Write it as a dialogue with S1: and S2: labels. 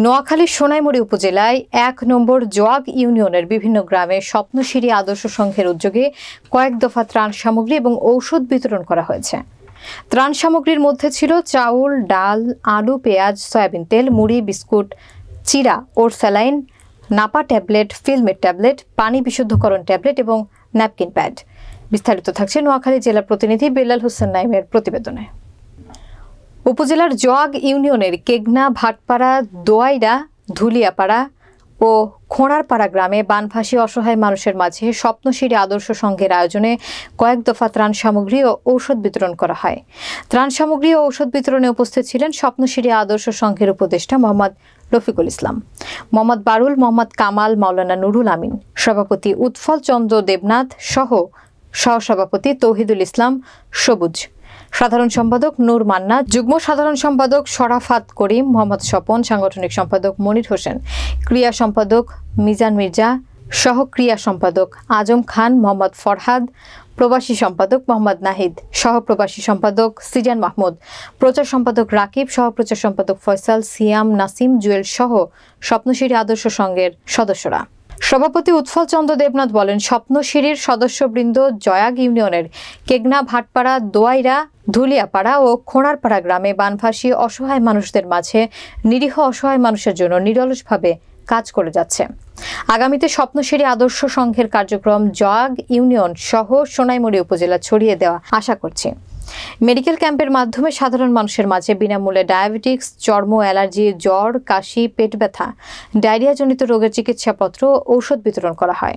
S1: নোয়াখালীর সোনাইমুড়ি উপজেলায় ১ নম্বর জোয়াগ ইউনিয়নের বিভিন্ন গ্রামে স্বপ্নশিরি আদর্শ সংঘের উদ্যোগে কয়েক দফা ত্রাণ সামগ্রী এবং ঔষধ বিতরণ করা হয়েছে। ত্রাণ সামগ্রীর মধ্যে ছিল চাউল, ডাল, আলু, পেঁয়াজ, সয়াবিন তেল, মুড়ি, বিস্কুট, চিরা, ওরস্যালাইন, নাপা ট্যাবলেট, ফিল্মের ট্যাবলেট, পানি বিশুদ্ধকরণ ট্যাবলেট এবং ন্যাপকিন প্যাড। বিস্তারিত থাকছে নোয়াখালী জেলা প্রতিনিধি বেলাল হোসেন নাইমের প্রতিবেদনে। উপজেলার জোয়াগ ইউনিয়নের কেগনা, ভাটপাড়া, দোয়াইরা, ধুলিয়াপাড়া ও খোঁড়ারপাড়া গ্রামে বানভাসী অসহায় মানুষের মাঝে স্বপ্নশিরি আদর্শ সংঘের আয়োজনে কয়েক দফা ত্রাণ সামগ্রী ও ঔষধ বিতরণ করা হয়। ত্রাণ সামগ্রী ও ঔষধ বিতরণে উপস্থিত ছিলেন স্বপ্নশিরি আদর্শ সংঘের উপদেষ্টা মোহাম্মদ রফিকুল ইসলাম, মোহাম্মদ বারুল, মোহাম্মদ কামাল, মাওলানা নুরুল আমিন, সভাপতি উৎফল চন্দ্র দেবনাথ সহ সহসভাপতি তৌহিদুল ইসলাম সবুজ, সাধারণ সম্পাদক নূর মান্না, যুগ্ম সাধারণ সম্পাদক শরাফাত করিম, মোহাম্মদ স্বপন, সাংগঠনিক সম্পাদক মনির হোসেন, ক্রিয়া সম্পাদক মিজান মির্জা, সহ ক্রিয়া সম্পাদক আজম খান, মোহাম্মদ ফরহাদ, প্রবাসী সম্পাদক মোহাম্মদ নাহিদ, সহ প্রবাসী সম্পাদক সিজান মাহমুদ, প্রচার সম্পাদক রাকিব, সহ প্রচার সম্পাদক ফয়সাল, সিয়াম, নাসিম, জুয়েল সহ স্বপ্নশিরি আদর্শ সংঘের সদস্যরা। সভাপতি উৎফল চন্দ্র দেবনাথ বলেন, স্বপ্নশিরির সদস্যবৃন্দ জয়াগ ইউনিয়নের কেগনা, ভাটপাড়া, দোয়াইরা, ধুলিয়াপাড়া ও খোঁড়ারপাড়া গ্রামে বানভাসী অসহায় মানুষদের মাঝে নিরীহ অসহায় মানুষের জন্য নিরলসভাবে কাজ করে যাচ্ছে। আগামীতে স্বপ্নশিরি আদর্শ সংঘের কার্যক্রম জয়াগ ইউনিয়ন সহ সোনাইমুড়ি উপজেলা ছড়িয়ে দেওয়া আশা করছি। মেডিকেল ক্যাম্পের মাধ্যমে সাধারণ মানুষের মাঝে বিনামূল্যে ডায়াবেটিক্স, চর্ম, অ্যালার্জি, জ্বর, কাশি, পেট ব্যথা, ডায়রিয়াজনিত রোগের চিকিৎসাপত্র ও ঔষধ বিতরণ করা হয়।